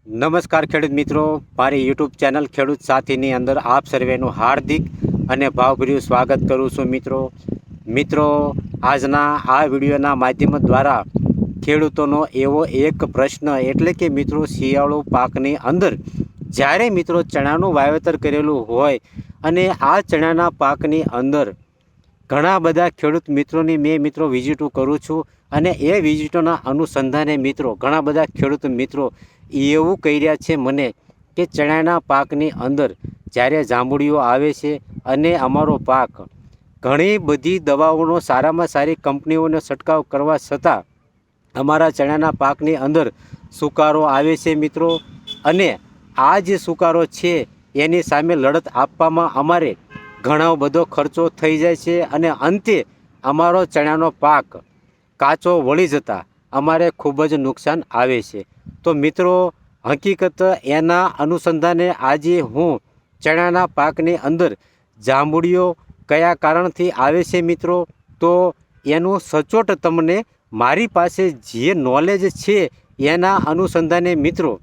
નમસ્કાર ખેડૂત મિત્રો, મારી યુટ્યુબ ચેનલ ખેડૂત સાથીની અંદર આપ સર્વેનું હાર્દિક અને ભાવભર્યું સ્વાગત કરું છું. મિત્રો આજના આ વિડીયોના માધ્યમ દ્વારા ખેડૂતોનો એવો એક પ્રશ્ન એટલે કે મિત્રો શિયાળુ પાકની અંદર જ્યારે મિત્રો ચણાનું વાવેતર કરેલું હોય અને આ ચણાના પાકની અંદર ઘણા બધા ખેડૂત મિત્રોની મેં વિઝિટો કરું છું અને એ વિઝિટોના અનુસંધાને મિત્રો ઘણા બધા ખેડૂત મિત્રો એવું કહી રહ્યા છે મને કે ચણાના પાકની અંદર જ્યારે જાંબુડીઓ આવે છે અને અમારો પાક ઘણી બધી દવાઓનો સારામાં સારી કંપનીઓનો છંટકાવ કરવા છતાં અમારા ચણાના પાકની અંદર સુકારો આવે છે મિત્રો. અને આ જે સુકારો છે એની સામે લડત આપવામાં અમારે ઘણો બધો ખર્ચો થઈ જાય છે અને અંતે અમારો ચણાનો પાક કાચો વળી જતા અમારે ખૂબ જ નુકસાન આવે છે. તો મિત્રો હકીકત એના અનુસંધાને આજે હું ચણાના પાકની અંદર જાંબુડીઓ કયા કારણથી આવે છે મિત્રો, તો એનું સચોટ તમને મારી પાસે જે નોલેજ છે એના અનુસંધાને મિત્રો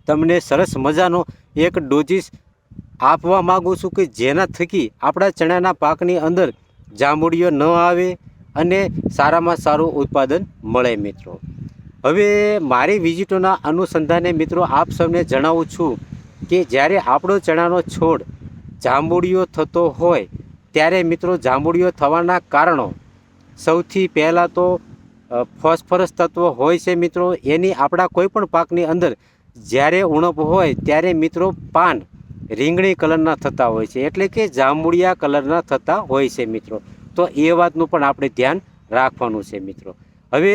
તમને સરસ મજાનો એક ડોઝીસ આપવા માગું છું કે જેના થકી આપણા ચણાના પાકની અંદર જાંબુડીઓ ન આવે અને સારામાં સારું ઉત્પાદન મળે મિત્રો. હવે મારી વિઝિટોના અનુસંધાને મિત્રો આપ સૌને જણાવું છું કે જ્યારે આપણો ચણાનો છોડ જાંબુડીઓ થતો હોય ત્યારે મિત્રો જાંબુડીઓ થવાના કારણો સૌથી પહેલાં તો ફોસ્ફરસ તત્વ હોય છે મિત્રો. એની આપણા કોઈપણ પાકની અંદર જ્યારે ઉણપ હોય ત્યારે મિત્રો પાન રીંગણી કલરના થતા હોય છે એટલે કે જાંબુડિયા કલરના થતા હોય છે મિત્રો. તો એ વાતનું પણ આપણે ધ્યાન રાખવાનું છે મિત્રો. હવે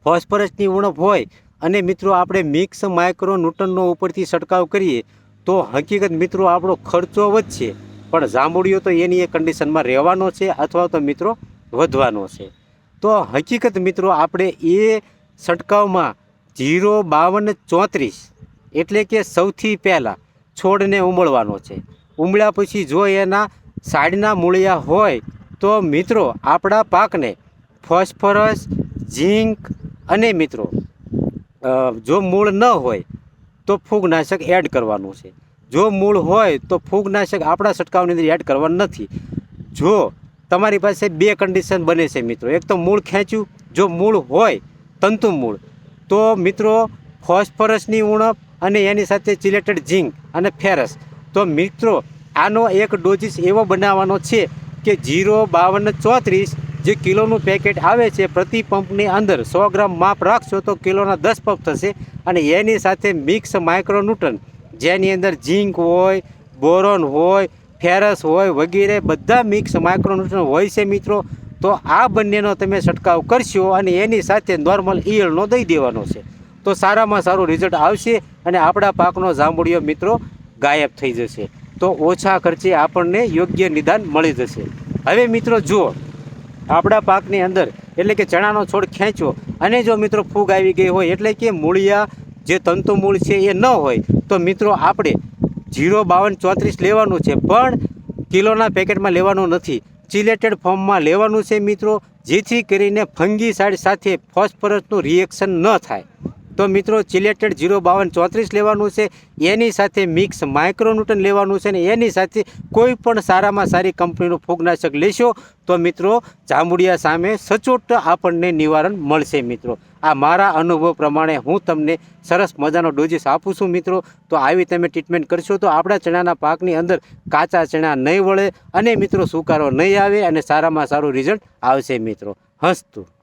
ફોસ્ફરસની ઉણપ હોય અને મિત્રો આપણે મિક્સ માઇક્રો ન્યુટનનો ઉપરથી છંટકાવ કરીએ તો હકીકત મિત્રો આપણો ખર્ચો વધશે પણ જાંબુડીઓ તો એની એ કન્ડિશનમાં રહેવાનો છે અથવા તો મિત્રો વધવાનો છે. તો હકીકત મિત્રો આપણે એ છંટકાવમાં 05234 એટલે કે સૌથી પહેલાં છોડને ઉમળવાનો છે. ઉમળ્યા પછી જો એના સાઈડના મૂળિયા હોય તો મિત્રો આપણા પાકને ફોસ્ફરસ, ઝીંક અને મિત્રો જો મૂળ ન હોય તો ફૂગનાશક એડ કરવાનું છે. જો મૂળ હોય તો ફૂગનાશક આપણા છંટકાવની અંદર એડ કરવાનું નથી. જો તમારી પાસે બે કન્ડિશન બને છે મિત્રો, એક તો મૂળ ખેંચ્યું, જો મૂળ હોય તંતુ મૂળ તો મિત્રો ફોસ્ફરસની ઉણપ અને એની સાથે ચિલેટેડ ઝીંક અને ફેરસ. તો મિત્રો આનો એક ડોઝીસ એવો બનાવવાનો છે કે 05234 જે કિલોનું પેકેટ આવે છે પ્રતિ પંપની અંદર 100 ગ્રામ માપ રાખશો તો કિલોના 10 પંપ થશે. અને એની સાથે મિક્સ માઇક્રોન્યુટન જેની અંદર ઝીંક હોય, બોરોન હોય, ફેરસ હોય વગેરે બધા મિક્સ માઇક્રોન્યુટન હોય છે મિત્રો. તો આ બંનેનો તમે છંટકાવ કરશો અને એની સાથે નોર્મલ ઈયળનો દઈ દેવાનો છે તો સારામાં સારું રિઝલ્ટ આવશે અને આપણા પાકનો જાંબુડીઓ મિત્રો ગાયબ થઈ જશે. તો ઓછા ખર્ચે આપણને યોગ્ય નિદાન મળી જશે. હવે મિત્રો જુઓ આપણા પાકની અંદર એટલે કે ચણાનો છોડ ખેંચો અને જો મિત્રો ફૂગ આવી ગઈ હોય એટલે કે મૂળિયા જે તંતુ મૂળ છે એ ન હોય તો મિત્રો આપણે 05234 લેવાનું છે પણ કિલોના પેકેટમાં લેવાનું નથી, ચિલેટેડ ફોર્મમાં લેવાનું છે મિત્રો, જેથી કરીને ફંગીસાઇડ સાથે ફોસ્ફરસનું રિએક્શન ન થાય. તો મિત્રો ચિલેટેડ 05234 લેવાનું છે, એની સાથે મિક્સ માઇક્રોન્યુટન લેવાનું છે અને એની સાથે કોઈ પણ સારામાં સારી કંપનીનું ફૂગનાશક લેશો તો મિત્રો જાંબુડિયા સામે સચોટ આપણને નિવારણ મળશે મિત્રો. આ મારા અનુભવ પ્રમાણે હું તમને સરસ મજાનો ડોઝીસ આપું છું મિત્રો. તો આવી તમે ટ્રીટમેન્ટ કરશો તો આપણા ચણાના પાકની અંદર કાચા ચણા નહીં વળે અને મિત્રો સુકારો નહીં આવે અને સારામાં સારું રિઝલ્ટ આવશે મિત્રો. હસતું